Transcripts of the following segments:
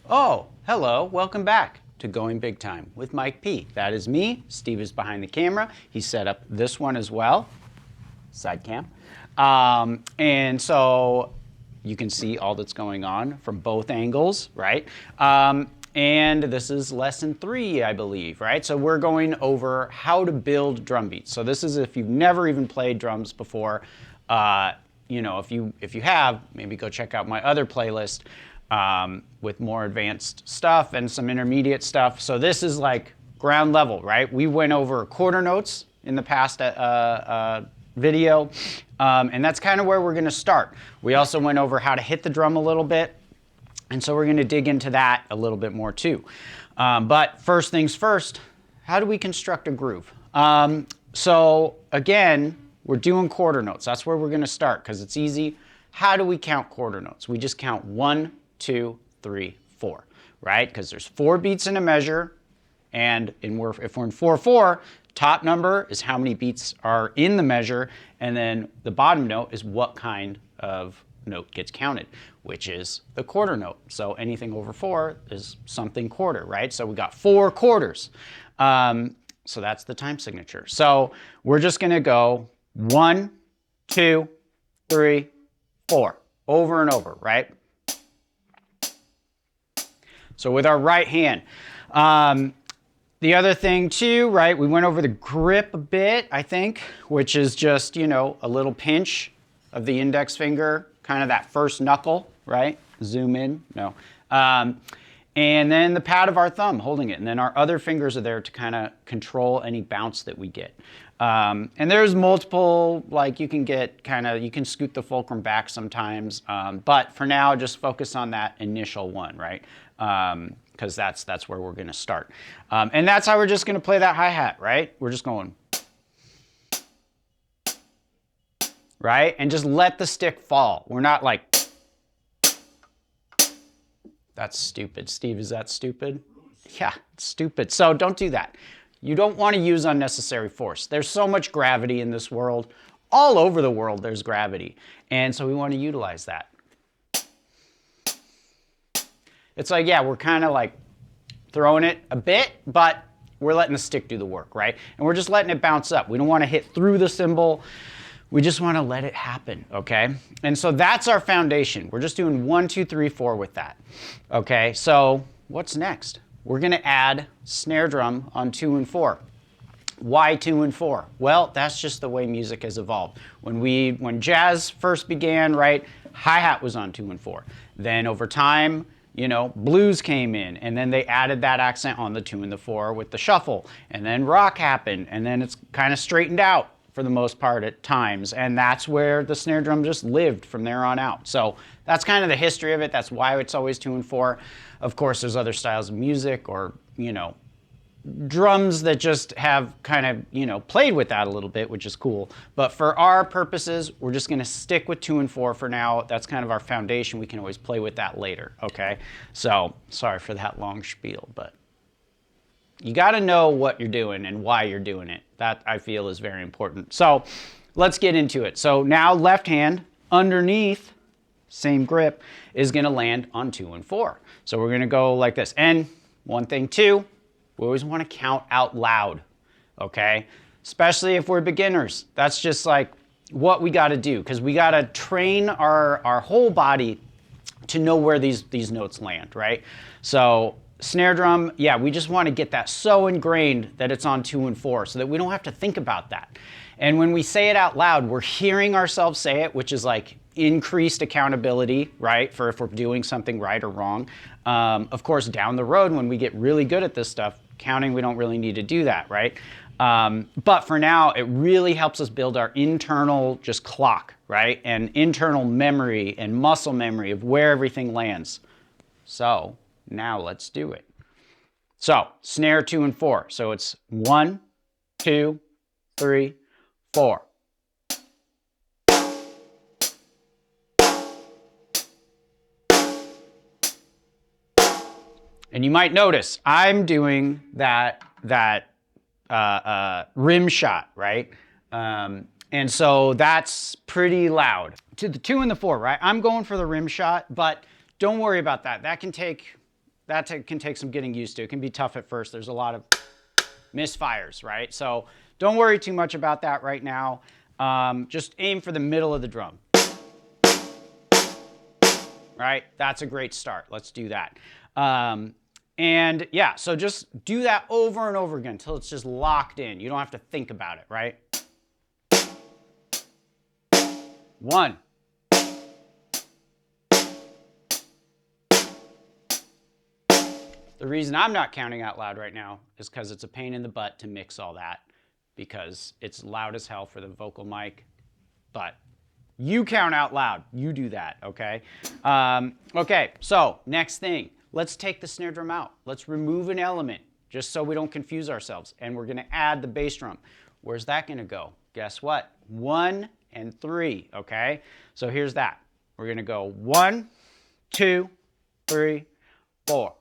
Oh, hello, welcome back to Going Big Time with Mike P. That is me. Steve is behind the camera. He set up this one as well, side cam. And so you can see all that's going on from both angles, right? And this is lesson 3, I believe, right? So we're going over how to build drum beats. So this is if you've never even played drums before. You know, if you have, maybe go check out my other playlist with more advanced stuff and some intermediate stuff. So this is like ground level, right? We went over quarter notes in the past video, and that's kind of where we're going to start. We also went over how to hit the drum a little bit, and so we're going to dig into that a little bit more too. But first things first, how do we construct a groove? So again, we're doing quarter notes. That's where we're going to start because it's easy. How do we count quarter notes? We just count 1, 2, 3, 4, right? Because there's 4 beats in a measure, and if we're in 4/4, top number is how many beats are in the measure, and then the bottom note is what kind of note gets counted, which is the quarter note. So anything over 4 is something quarter, right? So we got 4 quarters. So that's the time signature. So we're just going to go 1, 2, 3, 4, over and over, right? So with our right hand. The other thing too, right, we went over the grip a bit, I think, which is just, you know, a little pinch of the index finger, kind of that first knuckle, right? Zoom in, no. And then the pad of our thumb holding it. And then our other fingers are there to kind of control any bounce that we get. And there's multiple, like you can get you can scoot the fulcrum back sometimes. But for now, just focus on that initial one, right? Because that's where we're going to start. And that's how we're just going to play that hi-hat, right? We're just going, right? And just let the stick fall. We're not like, that's stupid. Steve, is that stupid? Yeah, it's stupid. So don't do that. You don't want to use unnecessary force. There's so much gravity in this world. All over the world, there's gravity. And so we want to utilize that. It's like, yeah, we're kind of like throwing it a bit, but we're letting the stick do the work, right? And we're just letting it bounce up. We don't want to hit through the cymbal. We just want to let it happen, okay? And so that's our foundation. We're just doing 1, 2, 3, 4 with that, okay? So what's next? We're going to add snare drum on 2 and 4. Why 2 and 4? Well, that's just the way music has evolved. When jazz first began, right, hi-hat was on 2 and 4. Then over time, you know, blues came in, and then they added that accent on the 2 and the 4 with the shuffle. And then rock happened, and then it's kind of straightened out for the most part at times, and that's where the snare drum just lived from there on out. So that's kind of the history of it. That's why it's always 2 and 4. Of course, there's other styles of music or, you know, drums that just have kind of, you know, played with that a little bit, which is cool. But for our purposes, we're just going to stick with 2 and 4 for now. That's kind of our foundation. We can always play with that later, okay? So sorry for that long spiel, but you got to know what you're doing and why you're doing it. That, I feel, is very important. So let's get into it. So now left hand underneath, same grip, is going to land on 2 and 4. So we're going to go like this. And one thing too, we always want to count out loud, okay? Especially if we're beginners. That's just like what we got to do, because we got to train our whole body to know where these notes land, right? So snare drum, yeah, we just want to get that so ingrained that it's on 2 and 4 so that we don't have to think about that. And when we say it out loud, we're hearing ourselves say it, which is like increased accountability, right, for if we're doing something right or wrong. Of course, down the road, when we get really good at this stuff, counting, we don't really need to do that, right? But for now, it really helps us build our internal just clock, right? And internal memory and muscle memory of where everything lands. So now let's do it. So snare 2 and 4. So it's 1, 2, 3, 4. And you might notice I'm doing that rim shot, right? And so that's pretty loud. To the 2 and the 4, right? I'm going for the rim shot, but don't worry about that. That can take can take some getting used to. It can be tough at first. There's a lot of misfires, right? So don't worry too much about that right now. Just aim for the middle of the drum. Right? That's a great start. Let's do that. And yeah, so just do that over and over again until it's just locked in. You don't have to think about it, right? 1. The reason I'm not counting out loud right now is because it's a pain in the butt to mix all that, because it's loud as hell for the vocal mic. But you count out loud. You do that, okay? Okay, so next thing. Let's take the snare drum out. Let's remove an element just so we don't confuse ourselves. And we're going to add the bass drum. Where's that going to go? Guess what? 1 and 3, okay? So here's that. We're going to go 1, 2, 3, 4.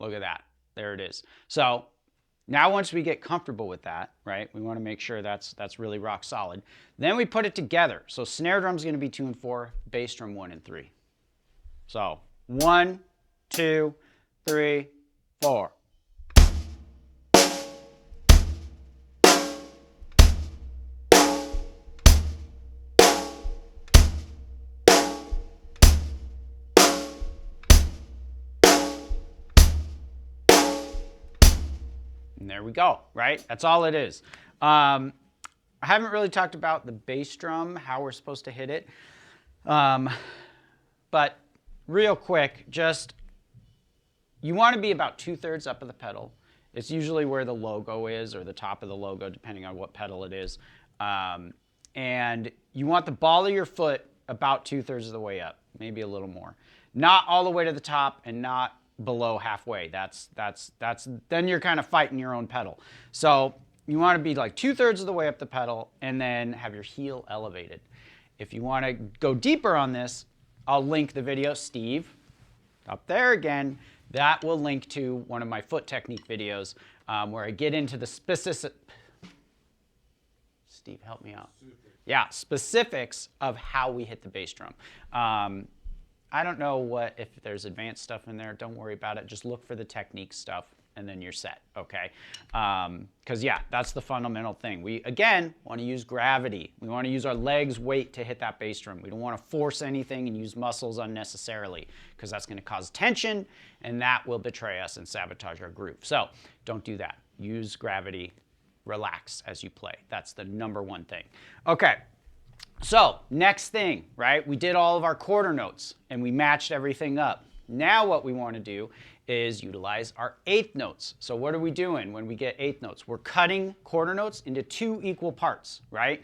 Look at that. There it is. So now once we get comfortable with that, right, we want to make sure that's really rock solid. Then we put it together. So snare drum's going to be 2 and 4, bass drum 1 and 3. So 1, 2, 3, 4. And there we go, right? That's all it is. I haven't really talked about the bass drum, how we're supposed to hit it. But real quick, just, you want to be about 2/3 up of the pedal. It's usually where the logo is, or the top of the logo, depending on what pedal it is. And you want the ball of your foot about 2/3 of the way up, maybe a little more. Not all the way to the top and not below halfway. Then you're kind of fighting your own pedal. So you want to be like 2/3 of the way up the pedal and then have your heel elevated. If you want to go deeper on this, I'll link the video, Steve, up there again. That will link to one of my foot technique videos where I get into the specific, Steve, help me out. Yeah, specifics of how we hit the bass drum. I don't know if there's advanced stuff in there. Don't worry about it. Just look for the technique stuff, and then you're set, okay? Because, yeah, that's the fundamental thing. We, again, want to use gravity. We want to use our legs' weight to hit that bass drum. We don't want to force anything and use muscles unnecessarily, because that's going to cause tension, and that will betray us and sabotage our groove. So don't do that. Use gravity. Relax as you play. That's the #1 thing. Okay. So next thing, right? We did all of our quarter notes and we matched everything up. Now what we want to do is utilize our eighth notes. So what are we doing when we get eighth notes? We're cutting quarter notes into 2 equal parts, right?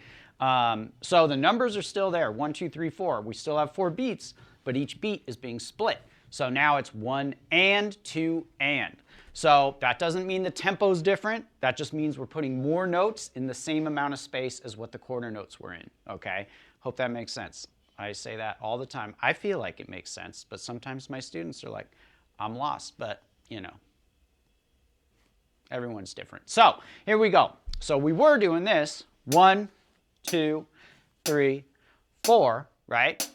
So the numbers are still there, 1, 2, 3, 4. We still have 4 beats, but each beat is being split. So now it's 1 and 2 and. So that doesn't mean the tempo's different. That just means we're putting more notes in the same amount of space as what the quarter notes were in, okay? Hope that makes sense. I say that all the time. I feel like it makes sense, but sometimes my students are like, I'm lost, but you know, everyone's different. So here we go. So we were doing this, 1, 2, 3, 4, right?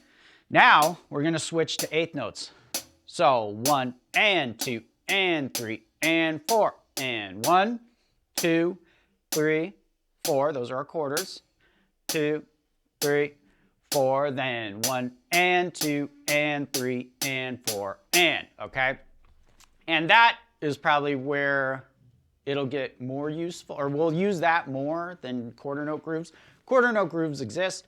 Now we're gonna switch to eighth notes. So 1 and 2 and 3 and 4 and 1, 2, 3, 4. Those are our quarters. 2, 3, 4. Then 1 and 2 and 3 and 4 and, okay? And that is probably where it'll get more useful, or we'll use that more than quarter note grooves. Quarter note grooves exist,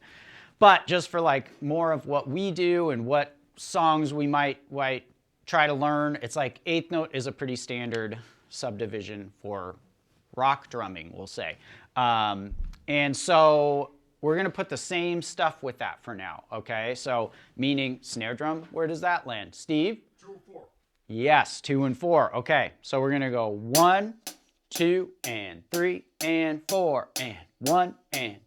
but just for like more of what we do and what songs we might try to learn, it's like eighth note is a pretty standard subdivision for rock drumming, we'll say. And so we're gonna put the same stuff with that for now, okay? So meaning snare drum, where does that land? Steve? 2 and 4. Yes, 2 and 4, okay. So we're gonna go 1, 2, and 3, and 4, and 1, and.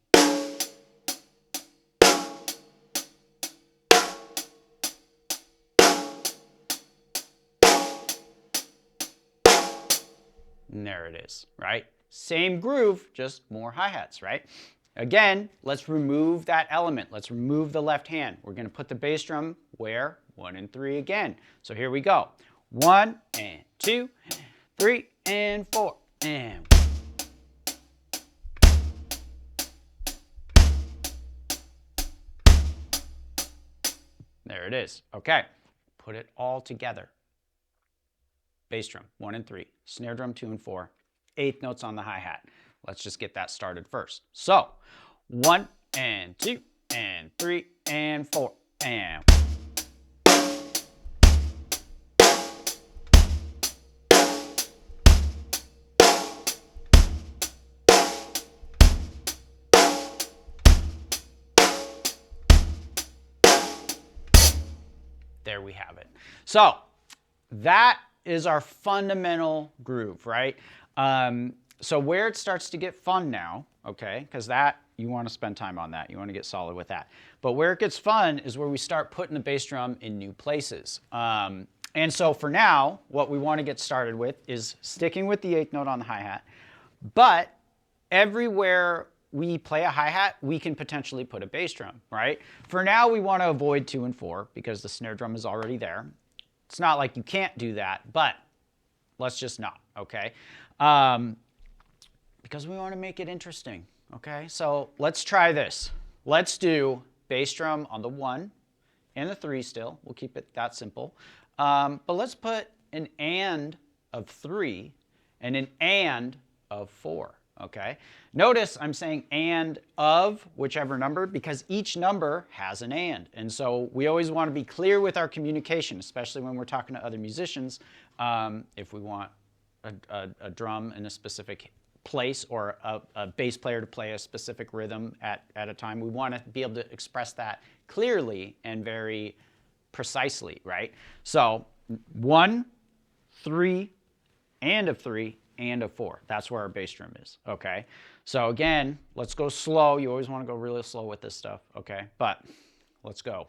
And there it is, right? Same groove, just more hi-hats, right? Again, let's remove that element. Let's remove the left hand. We're going to put the bass drum where? 1 and 3 again. So here we go. 1 and 2, 3 and 4 and. There it is. Okay, put it all together. Bass drum 1 and 3, snare drum 2 and 4, eighth notes on the hi-hat. Let's just get that started first. So 1 and 2 and 3 and 4 and. There we have it. So that is our fundamental groove, right? So where it starts to get fun now, okay, because that, you want to spend time on that. You want to get solid with that. But where it gets fun is where we start putting the bass drum in new places. And so for now, what we want to get started with is sticking with the eighth note on the hi-hat. But everywhere we play a hi-hat, we can potentially put a bass drum, right? For now, we want to avoid 2 and 4 because the snare drum is already there. It's not like you can't do that, but let's just not, okay? Because we want to make it interesting, okay? So let's try this. Let's do bass drum on the 1 and the 3 still. We'll keep it that simple. But let's put an and of 3 and an and of 4. Okay, notice I'm saying and of whichever number because each number has an and so we always want to be clear with our communication, especially when we're talking to other musicians. If we want a drum in a specific place or a bass player to play a specific rhythm at a time, we want to be able to express that clearly and very precisely, right? So 1, 3, and of 3, and of 4. That's where our bass drum is, okay? So again, let's go slow. You always want to go really slow with this stuff, okay? But let's go.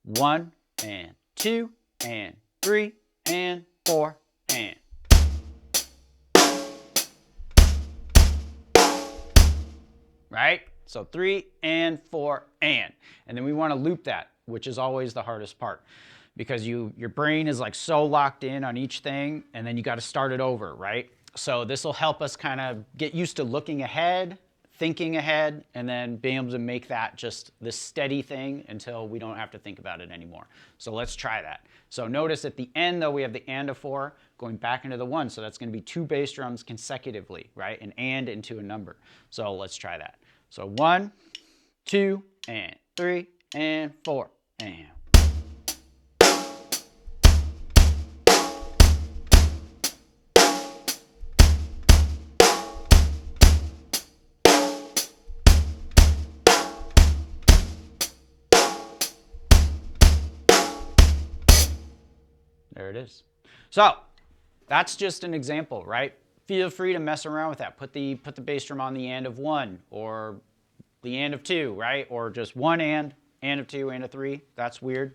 1 and 2 and 3 and 4 and. Right? So 3 and 4 and. And then we want to loop that, which is always the hardest part because your brain is like so locked in on each thing and then you got to start it over, right? So this will help us kind of get used to looking ahead, thinking ahead, and then being able to make that just this steady thing until we don't have to think about it anymore. So let's try that. So notice at the end, though, we have the and of 4 going back into the 1. So that's going to be 2 bass drums consecutively, right? An and into a number. So let's try that. So 1, 2, and 3, and 4, and. There it is. So that's just an example, right? Feel free to mess around with that. Put the bass drum on the and of 1 or the and of 2, right? Or just 1 and of 2, and of 3. That's weird.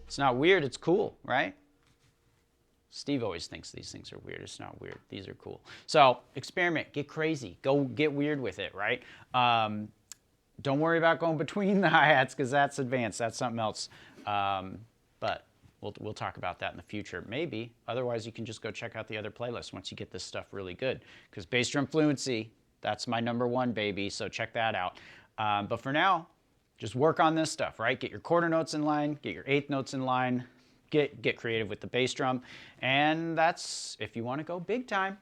It's not weird, it's cool, right? Steve always thinks these things are weird. It's not weird. These are cool. So experiment, get crazy, go get weird with it, right? Don't worry about going between the hi-hats because that's advanced. That's something else. But we'll talk about that in the future, maybe. Otherwise, you can just go check out the other playlists once you get this stuff really good. Because bass drum fluency, that's my #1, baby. So check that out. But for now, just work on this stuff, right? Get your quarter notes in line, get your eighth notes in line, get creative with the bass drum. And that's if you want to go big time.